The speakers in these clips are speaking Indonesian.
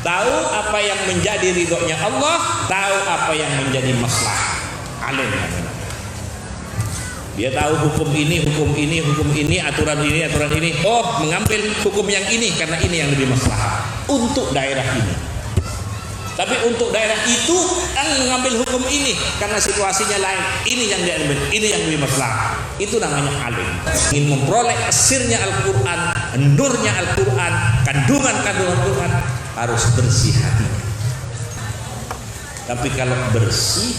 tahu apa yang menjadi ridhonya Allah, tahu apa yang menjadi maslahat. Alim. Dia tahu hukum ini, aturan ini. Oh, mengambil hukum yang ini karena ini yang lebih maslahat untuk daerah ini. Tapi untuk daerah itu mengambil hukum ini karena situasinya lain. Ini yang diambil, ini yang lebih maslahat. Itu namanya alim. Ingin memperoleh asirnya Al-Quran, nurnya Al-Quran, kandungan Quran, harus bersih hati. Tapi kalau bersih,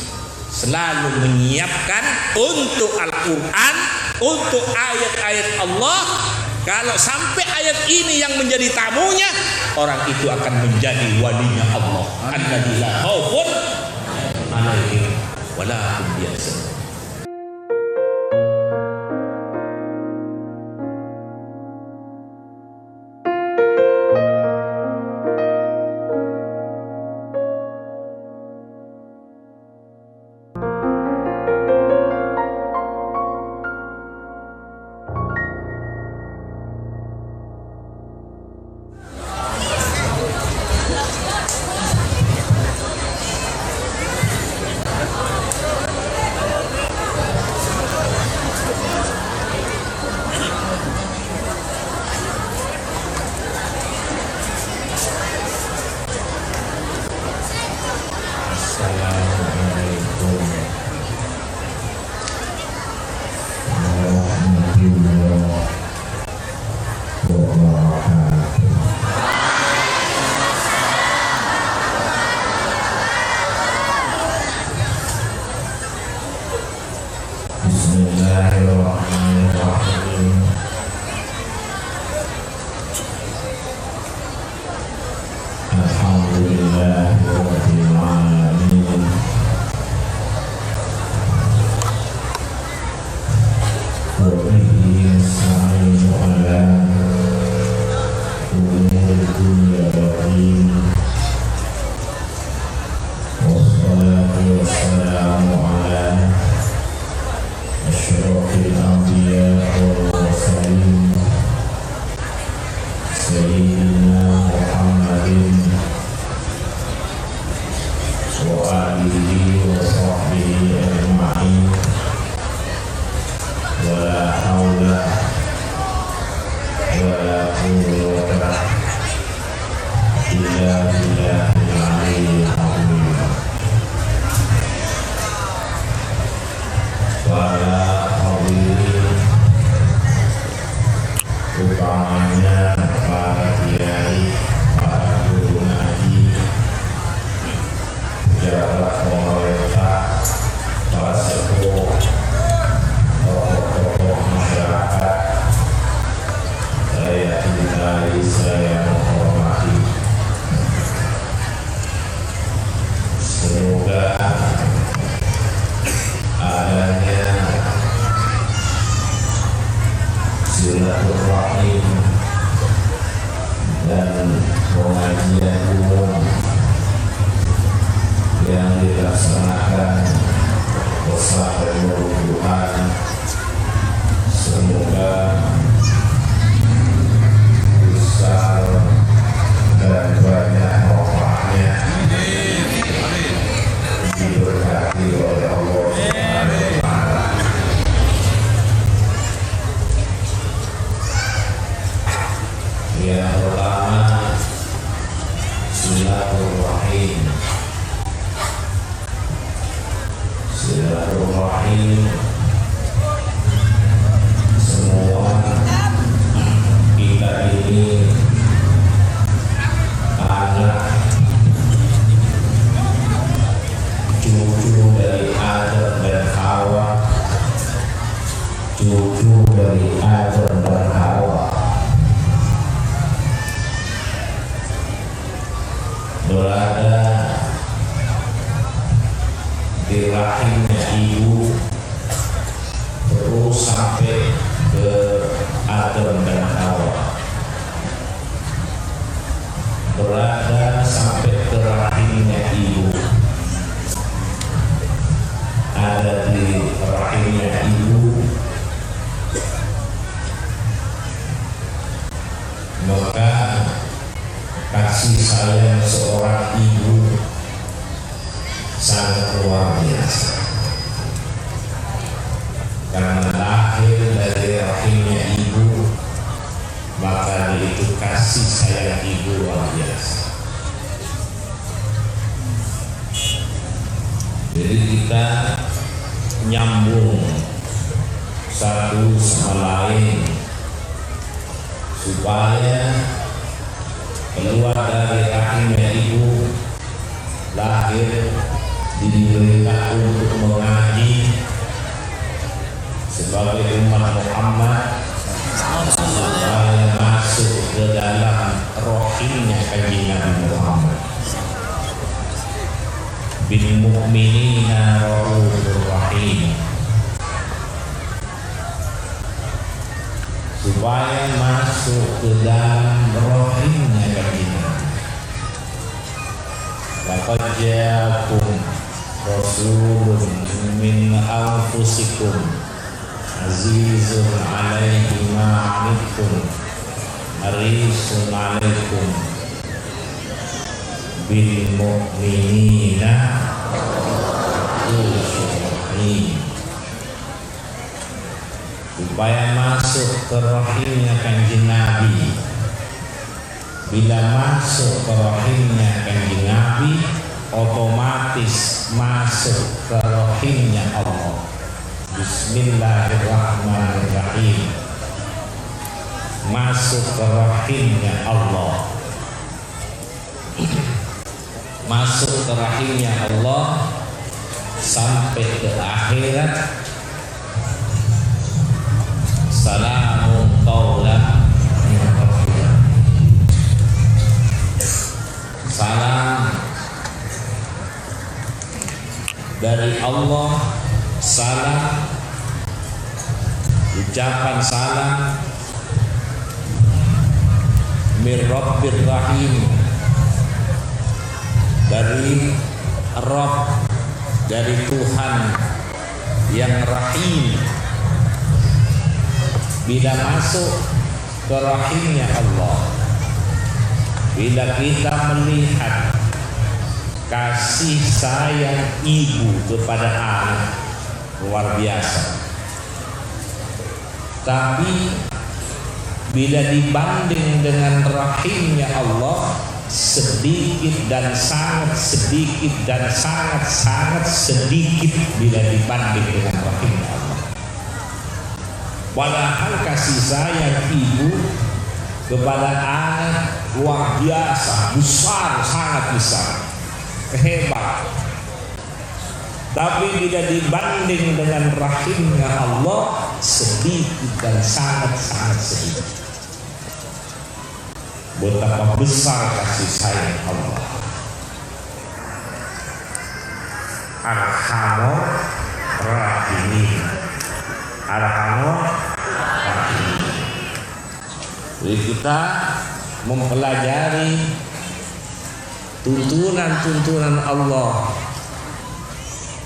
selalu menyiapkan untuk Al-Quran, untuk ayat-ayat Allah. Kalau sampai ayat ini yang menjadi tamunya, orang itu akan menjadi walinya Allah. Alladzi la khaufun alaihim wa la hum yahzanun. Maka kasih sayang sayang seorang ibu sangat luar biasa, karena lahir dari rahimnya ibu, maka itu kasih sayang ibu luar biasa. Jadi kita nyambung satu sama lain supaya keluar dari rahimnya ibu, lahir, diberitakan untuk mengaji sebagai umat Muhammad, supaya masuk ke dalam rohingnya kanjeng Nabi Muhammad. Bil mu'minina raufur rahim, supaya masuk ke dalam rohingnya kanjeng Nabi. Laqad ja'akum rasulun min anfusikum azizun 'alaihi ma 'anittum harisun 'alaikum bil mu'minina rahim, supaya masuk ke rahimnya kanjeng Nabi. Bila masuk ke rahimnya kanjeng Nabi, otomatis masuk ke rahimnya Allah. Bismillahirrahmanirrahim, masuk ke rahimnya Allah. Masuk ke rahimnya Allah sampai ke akhirat. Salamun qaulan min rabbir, salam dari Allah, salam, ucapan salam mir rabbir rahim, dari Rabb, dari Tuhan yang rahim. Bila masuk ke rahimnya Allah, bila kita melihat kasih sayang ibu kepada anak luar biasa, tapi bila dibanding dengan rahimnya Allah, sedikit dan sangat sedikit dan sangat sedikit bila dibanding dengan rahimnya Allah. Padahal kasih sayang ibu kepada anak luar biasa, besar, sangat besar, hebat. Tapi bila dibanding dengan rahimnya Allah, sedikit dan sangat sedikit. Betapa besar kasih sayang Allah. Arhamur rahimin, arhamur rahimin. Jadi kita mempelajari tuntunan Allah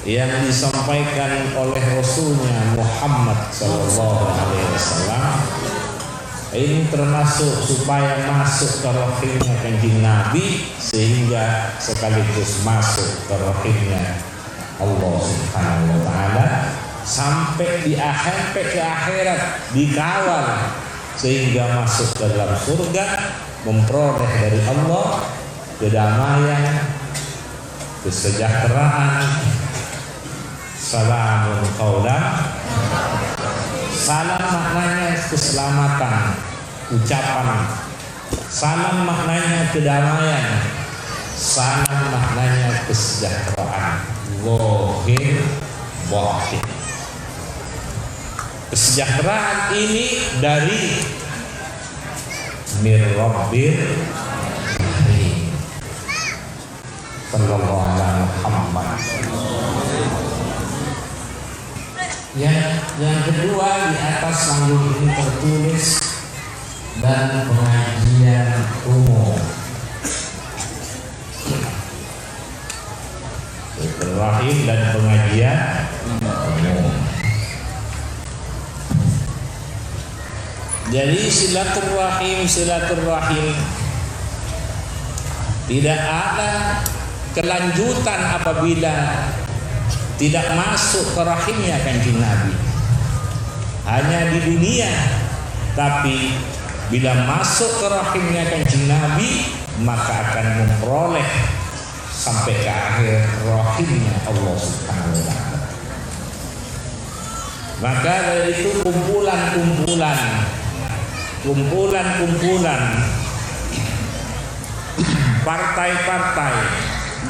yang disampaikan oleh Rasulnya Muhammad SAW. Ini termasuk supaya masuk ke rahimnya kanjeng Nabi, sehingga sekaligus masuk ke rahimnya Allah Subhanahu wa Ta'ala, sampai ke akhirat dikawal sehingga masuk ke dalam surga, memperoleh dari Allah kedamaian, kesejahteraan. Salamun qaulan, salam maknanya keselamatan, ucapan. Salam maknanya kedamaian, salam maknanya kesejahteraan, zahir batin. Kesejahteraan ini dari mir rabbir rahim, sallallahu alaihi Muhammad. Yang kedua, di atas panggung ini tertulis dan pengajian umum. Rahim dan pengajian umum. Jadi silaturahim Tidak ada kelanjutan apabila tidak masuk ke rahimnya Kanjeng Nabi. Hanya di dunia, tapi bila masuk ke rahimnya Kanjeng Nabi, maka akan memperoleh sampai ke akhir rahimnya Allah Subhanahu wa taala. Maka dari itu kumpulan-kumpulan partai-partai,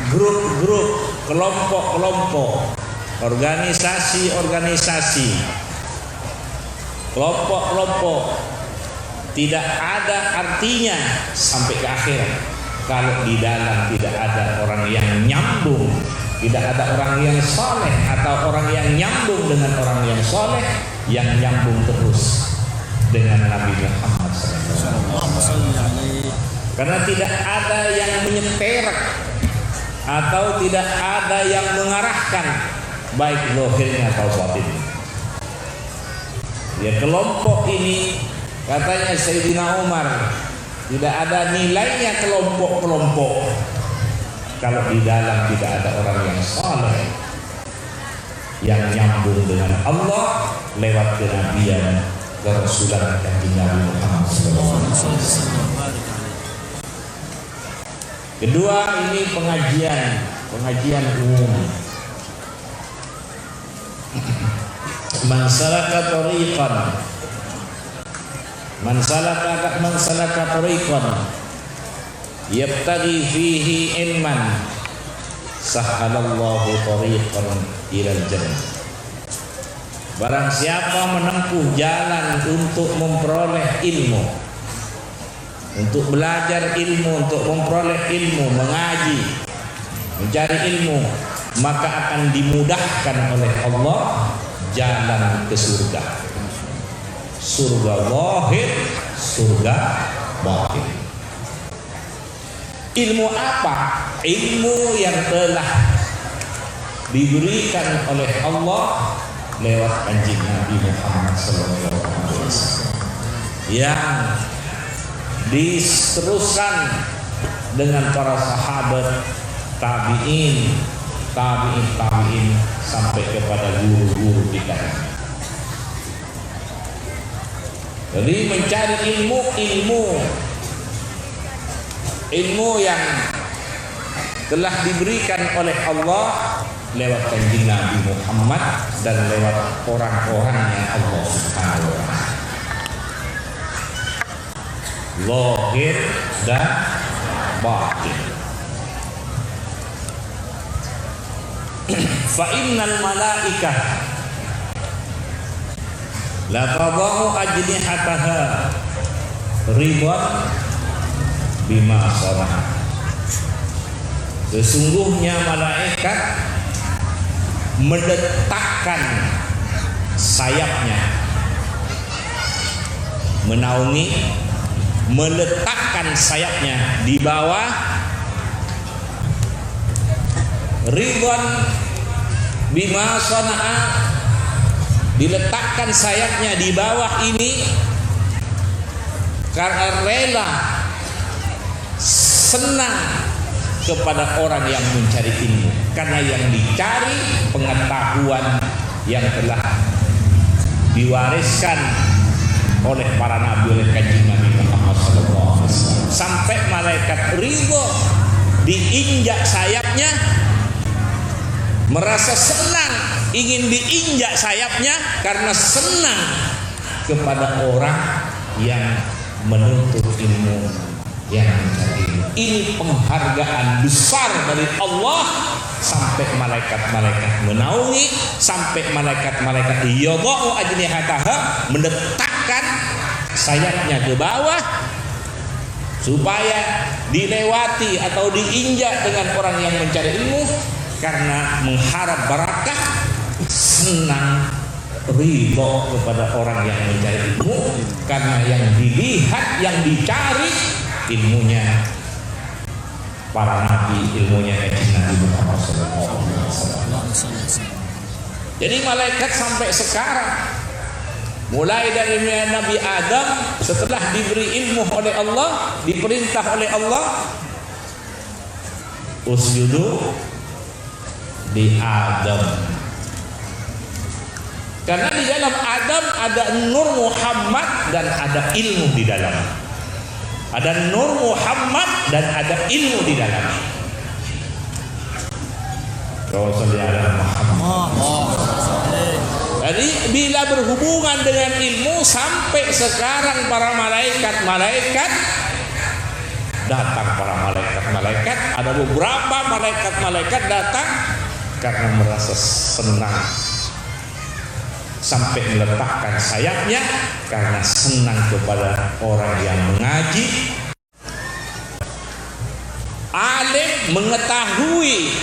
grup-grup, kelompok-kelompok, organisasi-organisasi, kelompok-kelompok tidak ada artinya sampai ke akhir kalau di dalam tidak ada orang yang nyambung, tidak ada orang yang soleh atau orang yang nyambung dengan orang yang soleh, yang nyambung terus dengan Nabi Muhammad SAW. Karena tidak ada yang menyeterek atau tidak ada yang mengarahkan baik zahirnya atau batinnya. Ya, kelompok ini katanya Sayyidina Umar, tidak ada nilainya kelompok-kelompok kalau di dalam tidak ada orang yang saleh yang nyambung dengan Allah lewat kenabian kerasulan Kanjeng Nabi Muhammad SAW. Kedua, ini pengajian umum. Man salaka tariqan yabtaghi fihi ilman sahhalallahu tariqan ilal jannah. Barang siapa menempuh jalan untuk memperoleh ilmu, untuk belajar ilmu, untuk memperoleh ilmu, mengaji, mencari ilmu, maka akan dimudahkan oleh Allah jalan ke surga. Surga zahir, surga batin. Ilmu apa? Ilmu yang telah diberikan oleh Allah lewat Kanjeng Nabi Muhammad SAW, yang diteruskan dengan para sahabat, tabi'in sampai kepada guru-guru kita. Jadi mencari ilmu yang telah diberikan oleh Allah lewat Kanjeng Nabi Muhammad dan lewat orang-orangnya Allah Subhanahu wa taala. Zahir dan batin. Fa innal malaikah la tadau ajnihataha ridwan bima sarah. Sesungguhnya malaikat meletakkan sayapnya, meletakkan sayapnya di bawah ridwan bima sana'a, diletakkan sayapnya di bawah ini karena rela, senang kepada orang yang mencari ilmu, karena yang dicari pengetahuan yang telah diwariskan oleh para nabi, oleh Kanjeng Nabi Muhammad SAW, sampai malaikat ridho diinjak sayapnya, merasa senang ingin diinjak sayapnya karena senang kepada orang yang menuntut ilmu, yang mencari ilmu. Ini penghargaan besar dari Allah, sampai malaikat-malaikat menaungi, sampai malaikat-malaikat yadau ajnihataha, mendetakkan sayapnya ke bawah supaya dilewati atau diinjak dengan orang yang mencari ilmu, karena mengharap barakah, senang, ridho kepada orang yang mencari ilmu, karena yang dilihat, yang dicari ilmunya para nabi, ilmunya Nabi Muhammad SAW. Jadi malaikat sampai sekarang, mulai dari Nabi Adam, setelah diberi ilmu oleh Allah, diperintah oleh Allah usjudu di Adam. Karena di dalam Adam ada nur Muhammad dan ada ilmu di dalam. Ada nur Muhammad dan ada ilmu di dalam. Rasulullah Muhammad. Jadi bila berhubungan dengan ilmu, sampai sekarang para malaikat datang, para malaikat ada beberapa malaikat datang karena merasa senang, sampai meletakkan sayapnya karena senang kepada orang yang mengaji, alim, mengetahui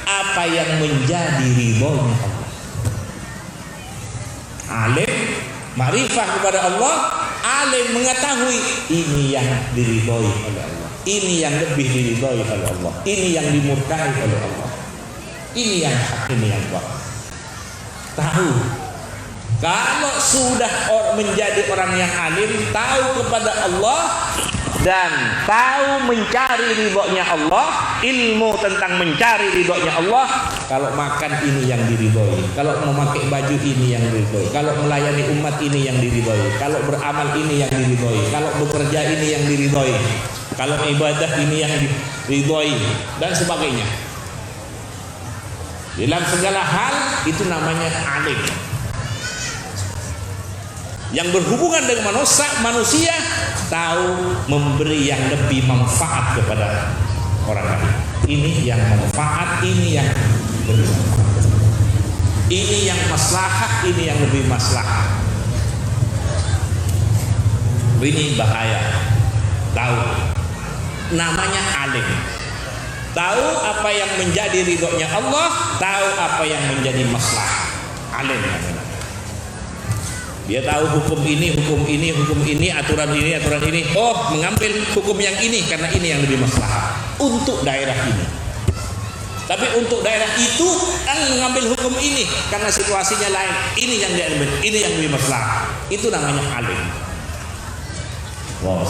apa yang menjadi ridhonya Allah. Alim, ma'rifah kepada Allah, alim mengetahui ini yang diridhoi oleh Allah, ini yang lebih diridhoi oleh Allah, ini yang dimurkai oleh Allah, ini yang hak, ini yang baik. Tahu. Kalau sudah menjadi orang yang alim, tahu kepada Allah dan tahu mencari ridhonya Allah, ilmu tentang mencari ridhonya Allah. Kalau makan ini yang diridhoi, kalau memakai baju ini yang diridhoi, kalau melayani umat ini yang diridhoi, kalau beramal ini yang diridhoi, kalau bekerja ini yang diridhoi, kalau ibadah ini yang diridhoi, dan sebagainya. Dalam segala hal itu namanya alim. Yang berhubungan dengan manusia tahu memberi yang lebih manfaat kepada orang lain. Ini yang manfaat, ini yang lebih manfaat. Ini yang maslahat, ini yang lebih maslahat. Ini bahaya. Tahu. Namanya alim. Tahu apa yang menjadi ridhonya Allah, tahu apa yang menjadi maslahat. Alim. Dia tahu hukum ini, aturan ini. Oh, mengambil hukum yang ini karena ini yang lebih maslahat untuk daerah ini. Tapi untuk daerah itu mengambil hukum ini karena situasinya lain. Ini yang diambil, ini yang lebih maslahat. Itu namanya alim. Wow,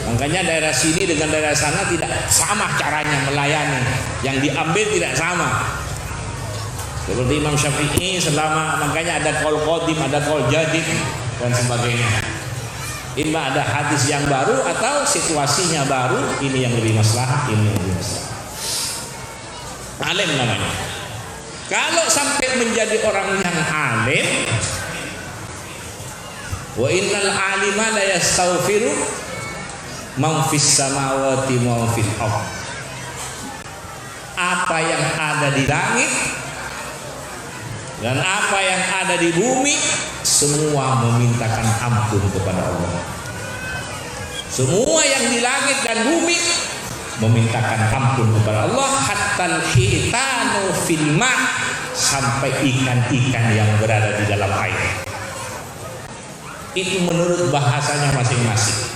makanya daerah sini dengan daerah sana tidak sama caranya melayani. Yang diambil tidak sama. Seperti Imam Syafi'i makanya ada qaul qadim, ada qaul jadid dan sebagainya. Imma ada hadis yang baru atau situasinya baru, ini yang lebih maslahat, ini yang lebih maslahat. Alim namanya. Kalau sampai menjadi orang yang alim, wa innal alima la yastaghfiru man fis samawati wa fil ardh. Apa yang ada di langit dan apa yang ada di bumi semua memintakan ampun kepada Allah. Semua yang di langit dan bumi memintakan ampun kepada Allah, hatta hitanu fil ma, sampai ikan-ikan yang berada di dalam air. Itu menurut bahasanya masing-masing.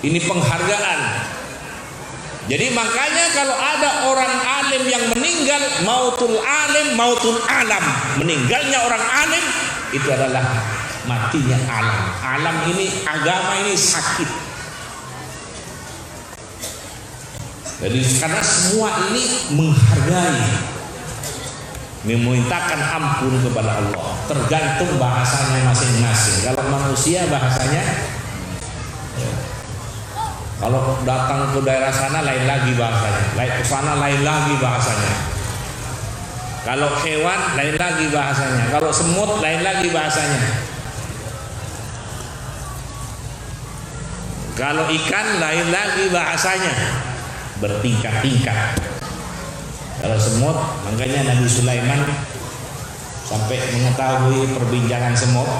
Ini penghargaan. Jadi makanya kalau ada orang alim yang meninggal, mautul alim, mautul alam, meninggalnya orang alim itu adalah matinya alam. Alam ini, agama ini sakit. Jadi karena semua ini menghargai, memintakan ampun kepada Allah, tergantung bahasanya masing-masing. Kalau manusia bahasanya, kalau datang ke daerah sana lain lagi bahasanya, lain ke sana lain lagi bahasanya. Kalau hewan lain lagi bahasanya, kalau semut lain lagi bahasanya. Kalau ikan lain lagi bahasanya, bertingkat-tingkat. Kalau semut, makanya Nabi Sulaiman sampai mengetahui perbincangan semut.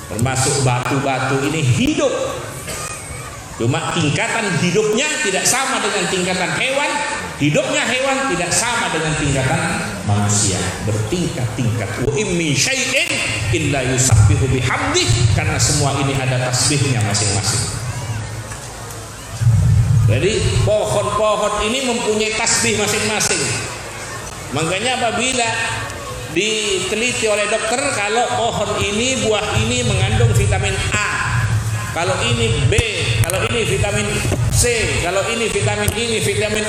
Termasuk batu-batu ini hidup, cuma tingkatan hidupnya tidak sama dengan tingkatan hewan. Hidupnya hewan tidak sama dengan tingkatan manusia, bertingkat-tingkat. Wa in min syai'in illa yusabbihu bihamdih, karena semua ini ada tasbihnya masing-masing. Jadi pohon-pohon ini mempunyai tasbih masing-masing. Makanya apabila diteliti oleh dokter, kalau pohon ini, buah ini mengandung vitamin A, kalau ini B, kalau ini vitamin C, kalau ini vitamin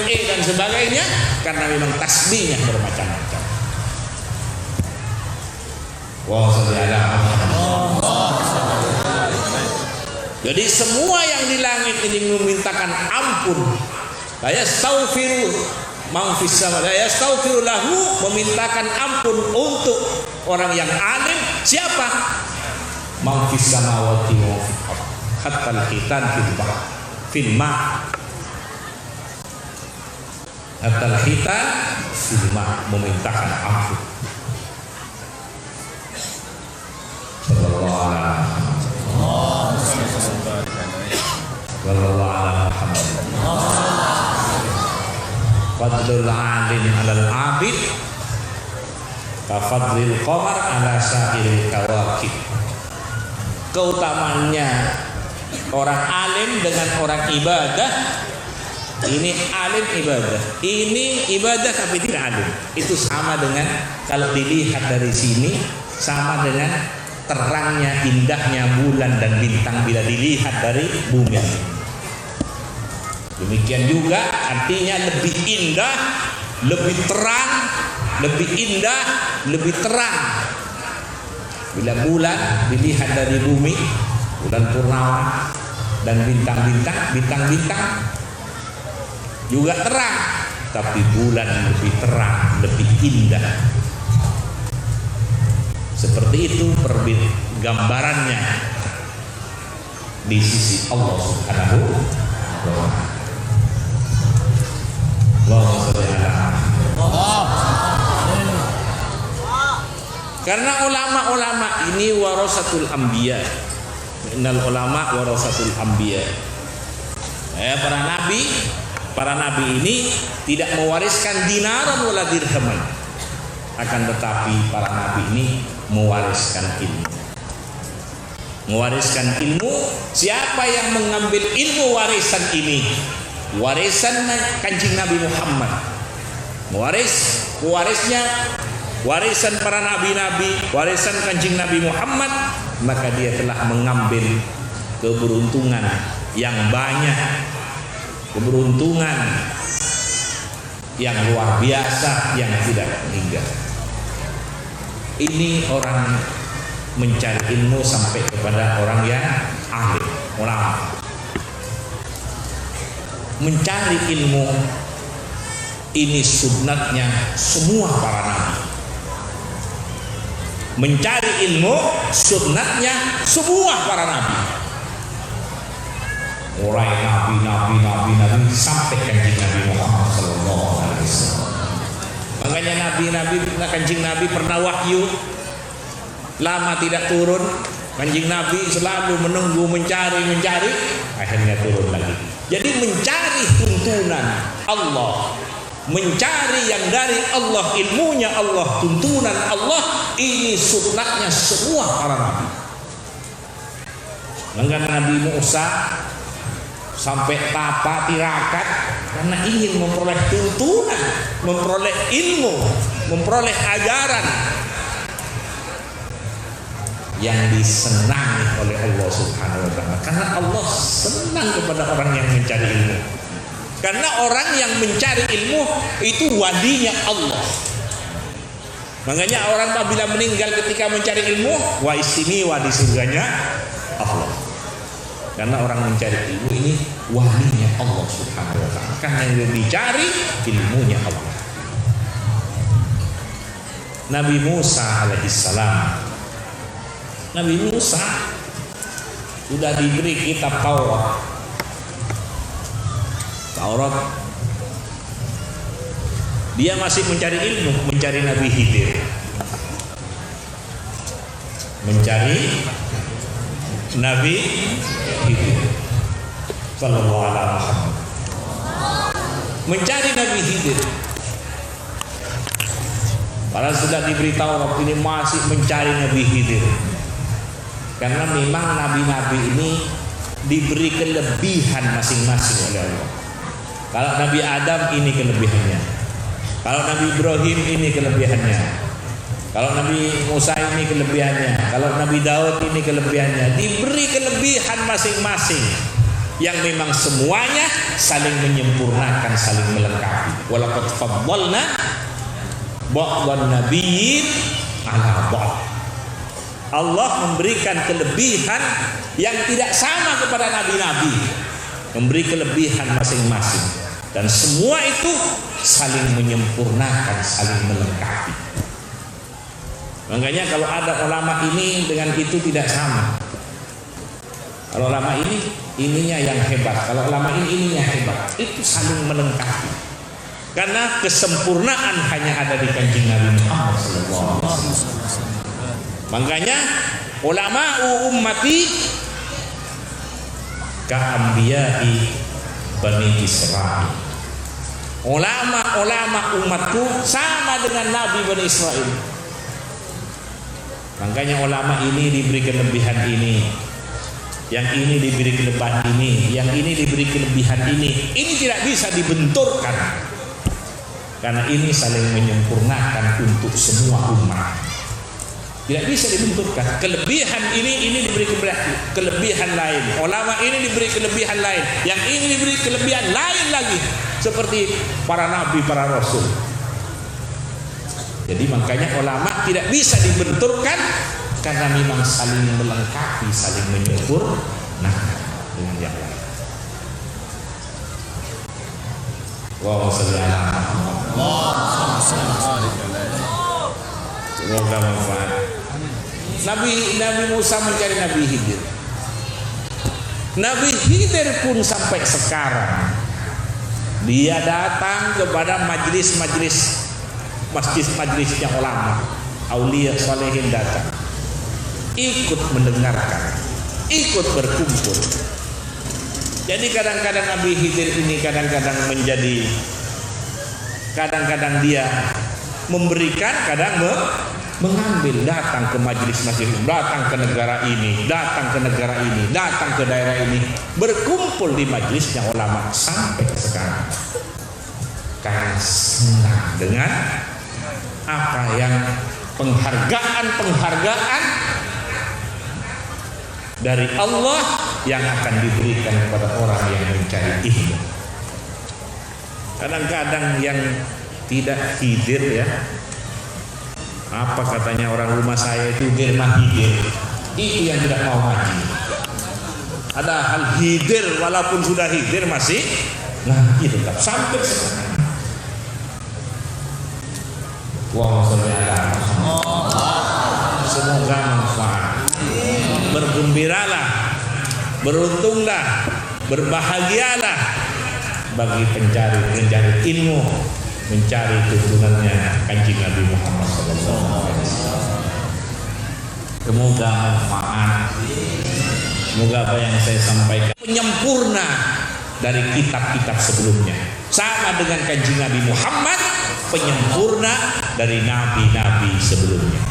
E dan sebagainya, karena memang tasbihnya bermacam-macam. Wow, jadi semua yang di langit ini memintakan ampun. La yastaghfiru man fis sama, la yastaghfiru lahu, memintakan ampun untuk orang yang alim. Siapa? Man fis samawati wa fil ardh, hatta al-hitan fil ma, hatta al-hitan fil ma, memintakan ampun. Sallallahu alaihi Fadlul alim alal abid kafadlil qamar ala sa'iril kawakib. Keutamaannya orang alim dengan orang ibadah. Ini alim ibadah, ini ibadah tapi tidak alim. Itu sama dengan kalau dilihat dari sini, sama dengan terangnya, indahnya bulan dan bintang bila dilihat dari bumi. Demikian juga artinya lebih indah, lebih terang, lebih indah, lebih terang bila bulan dilihat dari bumi, bulan purnama, dan bintang-bintang juga terang, tapi bulan lebih terang, lebih indah. Seperti itu gambarannya di sisi Allah Subhanahu wa ta'ala. Karena ulama-ulama ini warasatul anbiya. Innal ulama warasatul anbiya. Para nabi ini tidak mewariskan dinaran wala dirhaman. Akan tetapi para nabi ini mewariskan ilmu. Mewariskan ilmu. Siapa yang mengambil ilmu warisan ini? Warisan Kanjeng Nabi Muhammad. Warisnya warisan para nabi-nabi, warisan Kanjeng Nabi Muhammad, maka dia telah mengambil keberuntungan yang banyak, keberuntungan yang luar biasa yang tidak hingga. Ini orang mencari ilmu sampai kepada orang yang ahli, ulama. Mencari ilmu ini sunnatnya semua para nabi. Mencari ilmu sunnatnya semua para nabi. Mulai nabi sampai Kanjeng Nabi Muhammad sallallahu alaihi wasallam. Makanya Kanjeng Nabi pernah wahyu lama tidak turun. Kanjeng Nabi selalu menunggu, mencari, akhirnya turun lagi. Jadi mencari tuntunan Allah, mencari yang dari Allah, ilmunya Allah, tuntunan Allah, ini sunnahnya semua para nabi. Maka Nabi Musa sampai tapa tirakat karena ingin memperoleh tuntunan, memperoleh ilmu, memperoleh ajaran yang disenangi oleh Allah Subhanahu wa ta'ala. Karena Allah senang kepada orang yang mencari ilmu. Karena orang yang mencari ilmu itu walinya Allah. Makanya orang apabila meninggal ketika mencari ilmu, wa istimewa di surganya Allah. Karena orang mencari ilmu ini walinya Allah Subhanahu wa ta'ala. Karena yang dicari ilmunya Allah. Nabi Musa alaihissalam, Nabi Musa sudah diberi kitab Taurat. Dia masih mencari ilmu, mencari Nabi Khidir, mencari Nabi Khidir sallallahu alaihi wasallam, mencari Nabi Khidir. Padahal sudah diberi Taurat, ini masih mencari Nabi Khidir. Karena memang nabi-nabi ini diberi kelebihan masing-masing oleh Allah. Kalau Nabi Adam ini kelebihannya, kalau Nabi Ibrahim ini kelebihannya, kalau Nabi Musa ini kelebihannya, kalau Nabi Daud ini kelebihannya. Diberi kelebihan kelebihan masing-masing yang memang semuanya saling menyempurnakan, saling melengkapi. Walaqad faddalna ba'dhan nabiyyin 'ala ba'd. Allah memberikan kelebihan yang tidak sama kepada nabi-nabi, memberi kelebihan masing-masing, dan semua itu saling menyempurnakan, saling melengkapi. Makanya kalau ada ulama ini dengan itu tidak sama. Kalau ulama ini ininya yang hebat, kalau ulama ini ininya hebat, itu saling melengkapi. Karena kesempurnaan hanya ada di Kanjeng Nabi Muhammad SAW. Makanya ulama ummati ka'ambiyai Bani Israil. Ulama umatku sama dengan Nabi Bani Israil. Makanya ulama ini diberi kelebihan ini, yang ini diberi kelebihan ini, yang ini diberi kelebihan ini. Ini tidak bisa dibenturkan, karena ini saling menyempurnakan untuk semua umat. Tidak bisa dibenturkan. Kelebihan ini diberi kelebihan lain. Ulama ini diberi kelebihan lain. Yang ini diberi kelebihan lain lagi. Seperti para nabi, para rasul. Jadi makanya ulama tidak bisa dibenturkan, karena memang saling melengkapi, saling menyempurnakan dengan yang lain. Allahumma shalli ala Muhammad. Semoga manfaat. Nabi Musa mencari Nabi Khidir. Nabi Khidir pun sampai sekarang dia datang kepada majlis-majlisnya ulama, aulia salihin datang, ikut mendengarkan, ikut berkumpul. Jadi kadang-kadang Nabi Khidir ini kadang-kadang dia memberikan, kadang mengambil, datang ke majlis-majlis, datang ke negara ini, datang ke negara ini, datang ke daerah ini, berkumpul di majlisnya ulama sampai sekarang. Karena senang dengan apa yang penghargaan dari Allah yang akan diberikan kepada orang yang mencari ilmu. Kadang-kadang yang tidak Khidir, ya, apa katanya orang rumah saya itu Germa Khidir, itu yang tidak mau ngaji. Ada hal Khidir, walaupun sudah Khidir masih ngaji tetap sampai sekarang. Allahumma shalli ala Muhammad. Semoga manfaat. Bergembiralah, beruntunglah, berbahagialah bagi pencari ilmu, mencari tuntunannya Kanjeng Nabi Muhammad SAW. Semoga manfaat. Semoga apa yang saya sampaikan penyempurna dari kitab-kitab sebelumnya, sama dengan Kanjeng Nabi Muhammad, penyempurna dari nabi-nabi sebelumnya.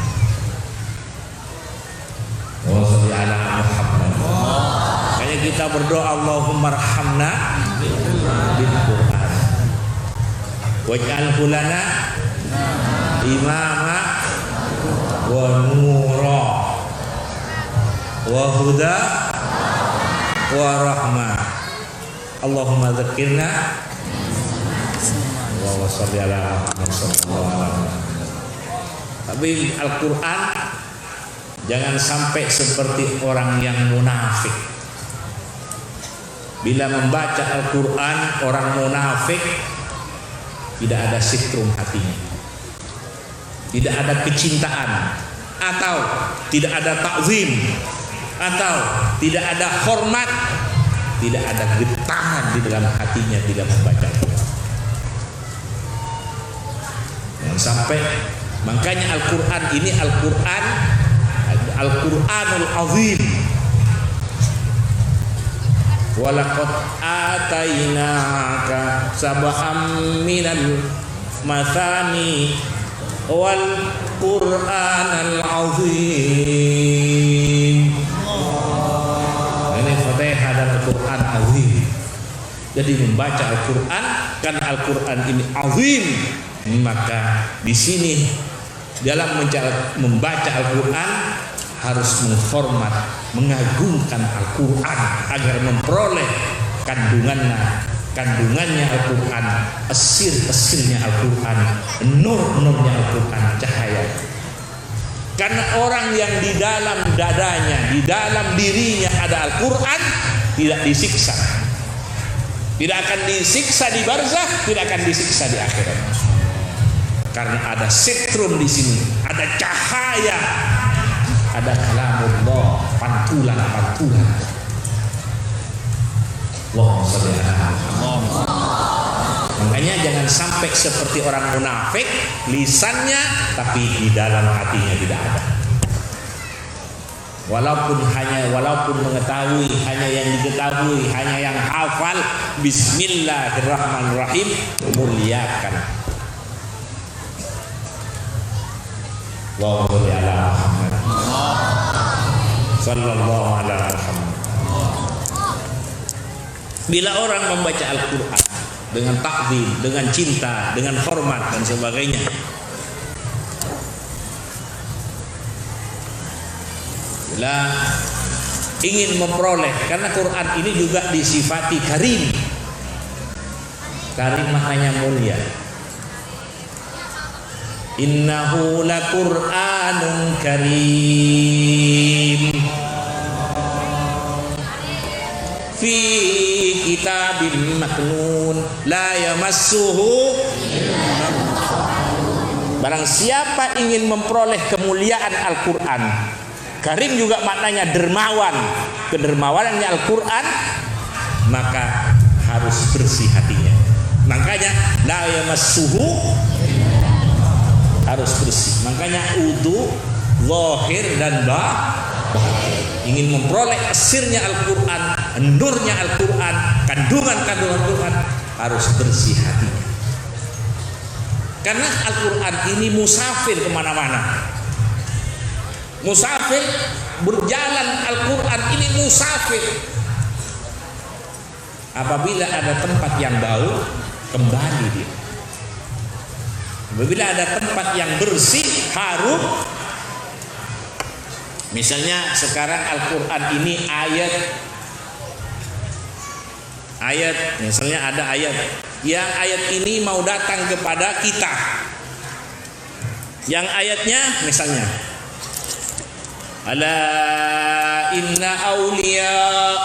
Wassallallahu ala Muhammad. Kayak kita berdoa, Allahumma arhamna bil Quran waj'alhu lana imama wa nura wa huda wa rahmah. Allahumma dzakirna wa sholli ala Muhammad sallallahu alaihi wasallam. Tapi Al-Quran jangan sampai seperti orang yang munafik. Bila membaca Al-Quran orang munafik, tidak ada sitrum hatinya, tidak ada kecintaan, atau tidak ada ta'zim, atau tidak ada hormat, tidak ada getaran di dalam hatinya bila membaca Al-Quran. Sampai makanya Al-Quran ini Al-Quranul Azim. Walaqad atainaka sab'am minal mathani wal Qur'anal Azim. Ini Fatihah dan Al-Quran Azim. Jadi membaca Al-Quran, karena Al-Quran ini azim, maka di sini dalam membaca Al-Quran harus menghormat, mengagungkan Al-Quran agar memperoleh kandungannya Al-Quran, esir-esirnya Al-Quran, nur-nurnya Al-Quran, cahaya. Karena orang yang di dalam dadanya, di dalam dirinya ada Al-Quran, tidak disiksa. Tidak akan disiksa di barzakh, tidak akan disiksa di akhirat. Karena ada setrum di sini, ada cahaya, ada kalamullah, pantulan-pantulan. Allahumma shalli ala Muhammad. Makanya jangan sampai seperti orang munafik, lisannya tapi di dalam hatinya tidak ada. Walaupun mengetahui, hanya yang diketahui, hanya yang hafal Bismillahirrahmanirrahim, muliakan. Allahumma shalli ala Muhammad. Sallallahu ala Muhammad. Bila orang membaca Al-Quran dengan takzim, dengan cinta, dengan hormat dan sebagainya, bila ingin memperoleh, karena Quran ini juga disifati karim. Karim maknanya mulia. Innahu laqur'anun karim fi kitabim maknun la yamassuhu. Barang siapa ingin memperoleh kemuliaan Al-Quran, karim juga maknanya dermawan, kedermawanannya Al-Quran, maka harus bersih hatinya. Makanya la yamassuhu, harus bersih. Makanya wudu zahir dan batin. Ingin memperoleh esirnya Al-Quran, nurnya Al-Quran, kandungan Al-Quran, harus bersih hatinya. Karena Al-Quran ini musafir kemana-mana. Musafir berjalan, Al-Quran ini musafir. Apabila ada tempat yang bau, kembali dia. Apabila ada tempat yang bersih, harum. Misalnya sekarang Al-Quran ini ayat, misalnya ada ayat yang ayat ini mau datang kepada kita, yang ayatnya misalnya ala inna awliya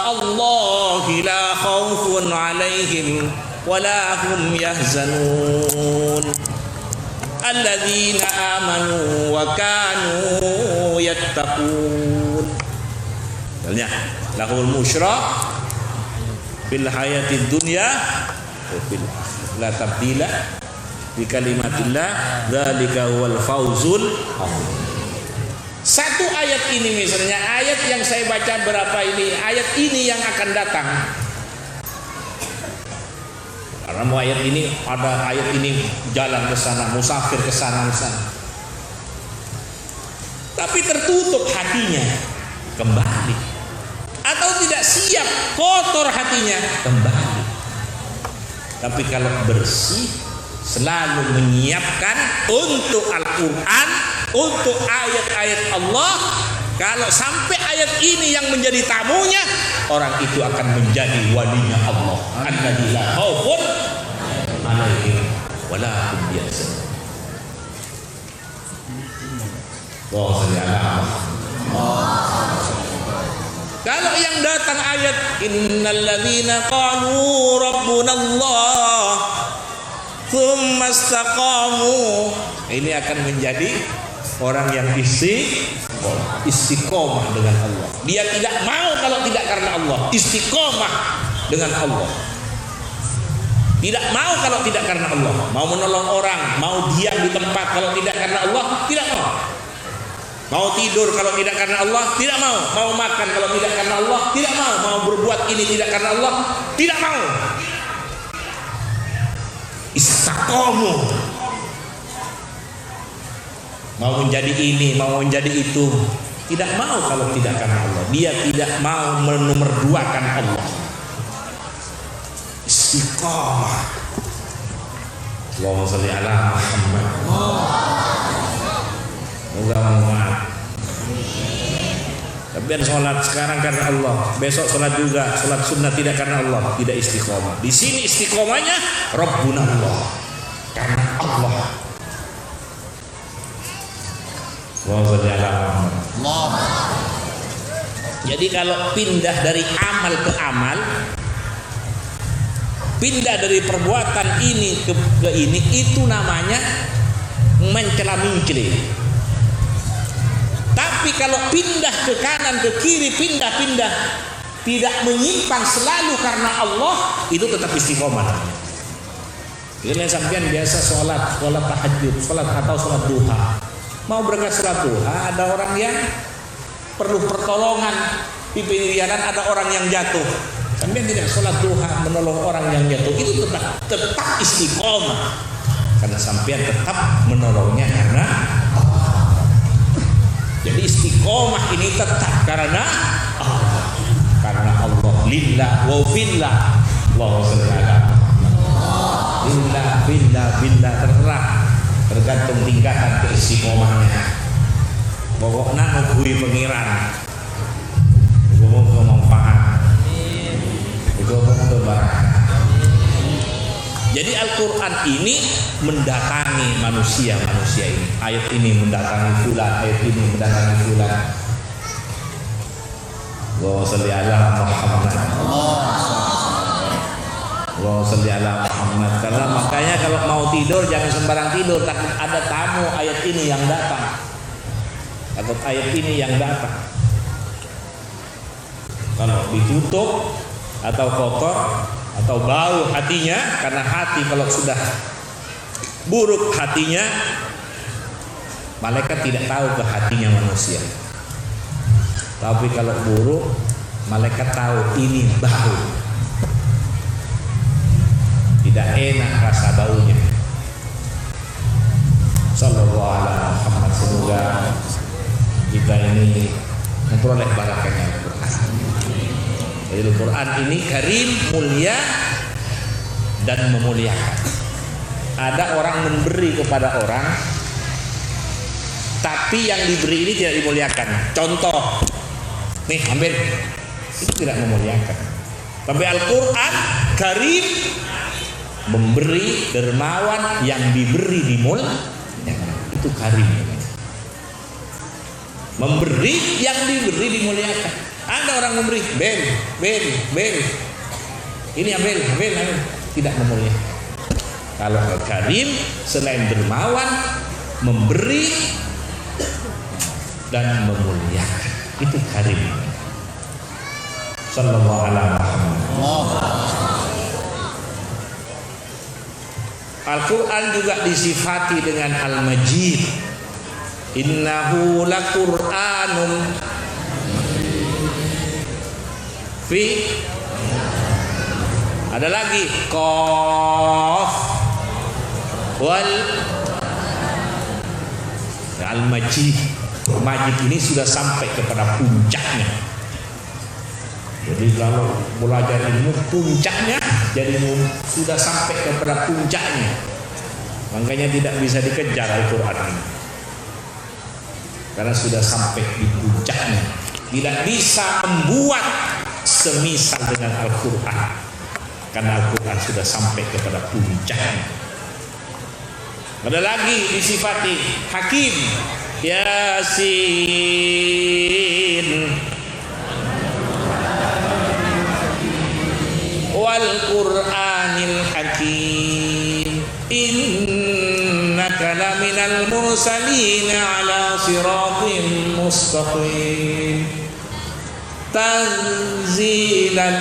Allahi la khawfun alaihim wa la hum yahzanun alladzina amanu wa kanu yattaqun. Misalnya lahul musyra fil hayatid dunya wa fil la tabdila bi kalimatillah dzalika huwal fauzul azim. Satu ayat ini misalnya, ayat yang saya baca berapa ini, ayat ini yang akan datang. Karena mau ayat ini, ada ayat ini jalan ke sana, musafir ke sana. Tapi tertutup hatinya, kembali. Atau tidak siap, kotor hatinya, kembali. Tapi kalau bersih, selalu menyiapkan untuk Al-Quran, untuk ayat-ayat Allah. Kalau sampai ayat ini yang menjadi tamunya, orang itu akan menjadi walinya Allah. Alladzi la khaufun alaihim wa la hum yahzanun. Kalau yang datang ayat innal ladzina qalu rabbunallah tsumma istaqamu, ini akan menjadi orang yang istiqomah dengan Allah. Dia tidak mau kalau tidak karena Allah, istiqomah dengan Allah. Tidak mau kalau tidak karena Allah, mau menolong orang, mau diam di tempat kalau tidak karena Allah, tidak mau. Mau tidur kalau tidak karena Allah, tidak mau. Mau makan kalau tidak karena Allah, tidak mau. Mau berbuat ini tidak karena Allah, tidak mau. Istiqomah. Mau menjadi ini, mau menjadi itu, tidak mau kalau tidak karena Allah. Dia tidak mau menomorduakan Allah. Istiqomah. Allahumma shalli ala Muhammad. Moga-moga Tapi sholat sekarang karena Allah, besok sholat juga, sholat sunnah tidak karena Allah, tidak istiqomah. Di sini istiqomahnya Rabbuna Allah, karena Allah. Jadi kalau pindah dari amal ke amal, pindah dari perbuatan ini ke ini, itu namanya mencela-mencela. Tapi kalau pindah ke kanan ke kiri, pindah-pindah, tidak menyimpang selalu karena Allah, itu tetap istiqomah. Jadi sampean biasa sholat tahajud, sholat atau sholat duha, mau berangkat sholat duha, ada orang yang perlu pertolongan di pinggir jalan, ada orang yang jatuh. Sampean tidak sholat duha menolong orang yang jatuh, itu tetap istiqomah, karena sampean tetap menolongnya karena Allah. Jadi istiqomah ini tetap karena Allah, karena Allah, lillah wa fillah, Allahu subhanahu lillah billah, tergantung tingkatan keistiqomahnya. Pokoknya ngugui pengiran, ngomong manfaat, ngomong kebahagiaan. Jadi Al-Quran ini mendatangi manusia ini. Ayat ini mendatangi fulan, ayat ini mendatangi fulan. Wa sholli ala Muhammad. Wa sholli ala Muhammad. Karena makanya kalau mau tidur jangan sembarang tidur, takut ada tamu ayat ini yang datang. Takut ayat ini yang datang. Kalau ditutup atau kotor atau bau hatinya, karena hati kalau sudah buruk hatinya, malaikat tidak tahu ke hatinya manusia. Tapi kalau buruk, malaikat tahu ini bau, tidak enak rasa baunya. Sallallahu alaihi Muhammad. Semoga kita ini memperoleh barakahnya Al-Quran. Jadi Al-Quran ini karim, mulia dan memuliakan. Ada orang memberi kepada orang, tapi yang diberi ini tidak dimuliakan. Contoh, nih ambil, itu tidak memuliakan. Tapi Al-Quran karim, memberi, dermawan, yang diberi dimuliakan. Itu karim. Memberi, yang diberi dimuliakan. Ada orang memberi, bel, ini ambil, tidak memuliakan. Kalau karim selain dermawan, memberi dan memuliakan, itu karim. Sallallahu alaihi wasallam. Al-Quran juga disifati dengan Al-Majid. Innahu laqur'anun fi, ada lagi qaf wal Al-Majid. Majid ini sudah sampai kepada puncaknya. Jadi kalau belajar ilmu puncaknya, jadi sudah sampai kepada puncaknya. Makanya tidak bisa dikejar Al-Quran ini, karena sudah sampai di puncaknya. Tidak bisa membuat semisal dengan Al-Quran, karena Al-Quran sudah sampai kepada puncaknya. Ada lagi disifati Hakim, Yasin wal Qur'anil Hakim, innaka laminal mursalin ala siratim mustaqim, tanzilan.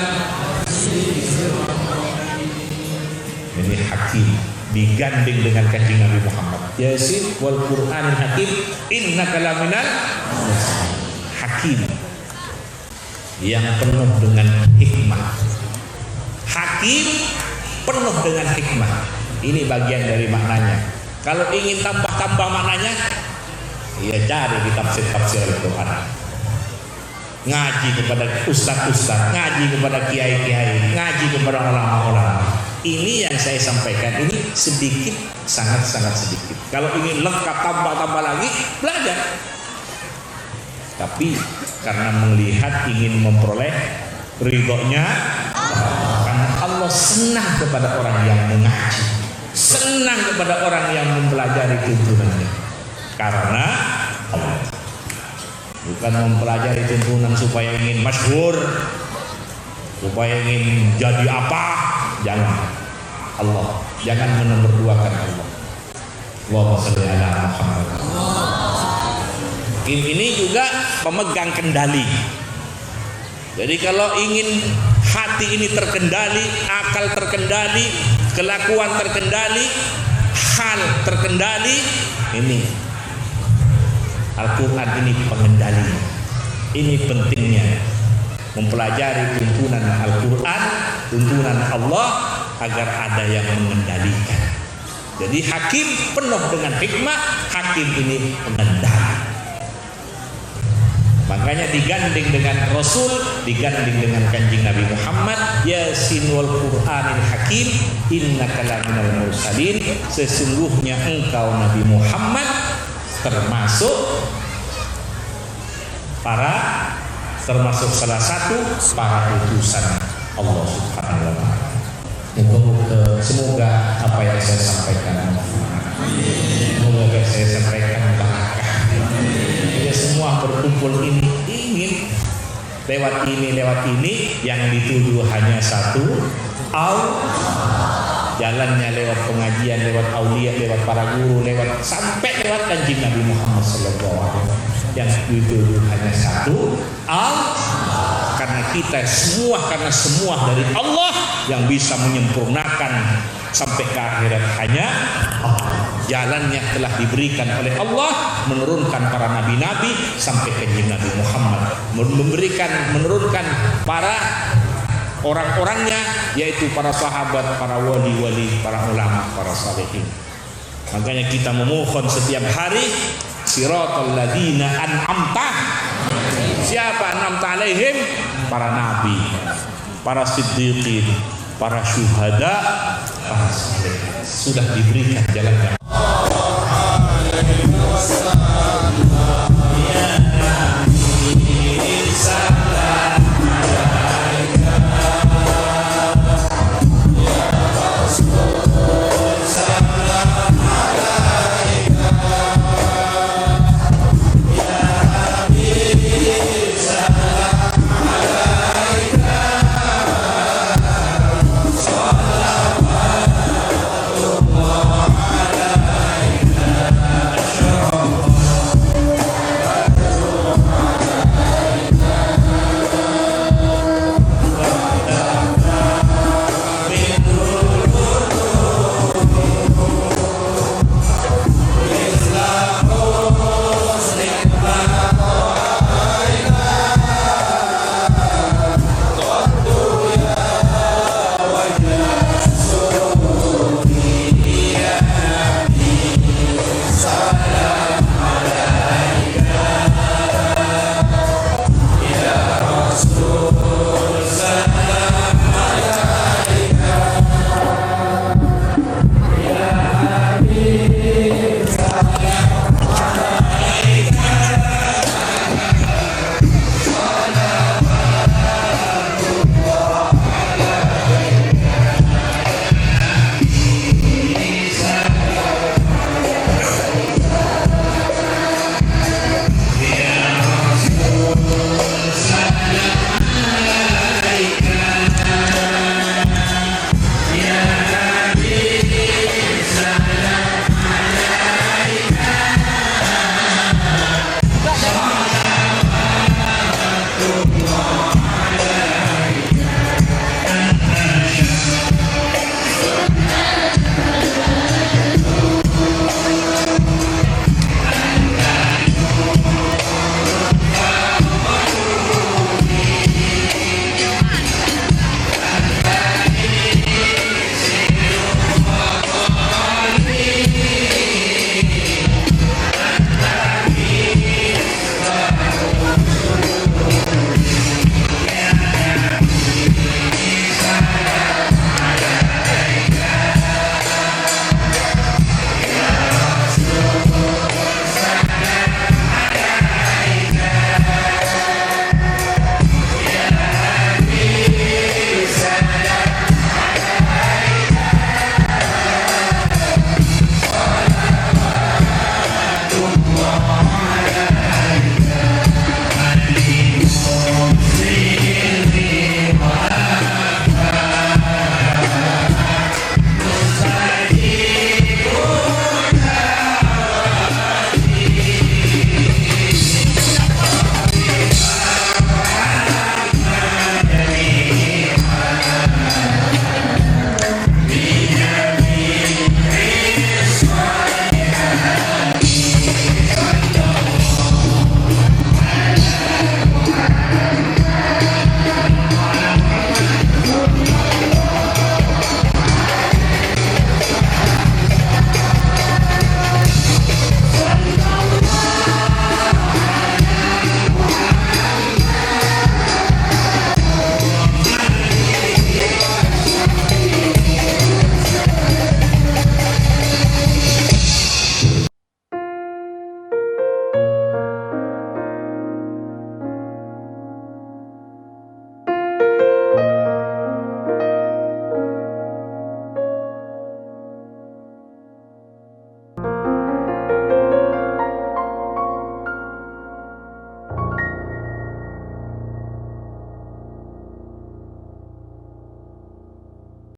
Ini Hakim digandeng dengan kanjeng Nabi Muhammad. Yasin wal Qur'anil Hakim, innaka laminal Hakim, yang penuh dengan hikmah. Hakim penuh dengan hikmah. Ini bagian dari maknanya. Kalau ingin tambah-tambah maknanya, ya cari di tafsir-tafsir Al-Quran. Ngaji kepada ustaz-ustaz, ngaji kepada kiai-kiai, ngaji kepada ulama-ulama. Ini yang saya sampaikan ini sedikit, sangat-sangat sedikit. Kalau ingin lengkap tambah-tambah lagi, belajar. tapi karena melihat ingin memperoleh ridhonya Allah. Karena Allah senang kepada orang yang mengaji, senang kepada orang yang mempelajari tuntunannya, karena Allah. Bukan mempelajari tuntunan supaya ingin masyhur, supaya ingin jadi apa, jangan. Allah, jangan menomorduakan Allah. Allahumma shalli ala Muhammad. Ini juga pemegang kendali. Jadi kalau ingin hati ini terkendali, akal terkendali, kelakuan terkendali, hal terkendali, ini Al-Quran ini pengendali. Ini pentingnya mempelajari tuntunan Al-Quran, tuntunan Allah, agar ada yang mengendalikan. Jadi hakim penuh dengan hikmah, hakim ini pengendali. Makanya digandeng dengan Rasul, digandeng dengan Kanjeng Nabi Muhammad. Yasin wal Qur'anil Hakim, innaka laminal mursalin. Sesungguhnya engkau Nabi Muhammad termasuk salah satu para utusan Allah Subhanahu wa taala. Semoga apa yang saya sampaikan, semoga saya sampaikan barakah. Ya, semua berkumpul ini ingin lewat ini yang dituju hanya satu, Allah. Jalannya lewat pengajian, lewat aulia, lewat para guru, sampai lewat Kanjeng Nabi Muhammad SAW. Yang dituju hanya satu, Allah. Karena semua dari Allah yang bisa menyempurnakan sampai ke akhirat hanya Allah. Jalannya telah diberikan oleh Allah, menurunkan para nabi-nabi sampai ke Nabi Muhammad, menurunkan para orang-orangnya, yaitu para sahabat, para wali-wali, para ulama, para salihin. Makanya kita memohon setiap hari, siratal ladzina an'amta. Siapa an'amta alaihim? Para nabi, para siddiqin, para syuhada, para salihin. Sudah diberikan jalannya.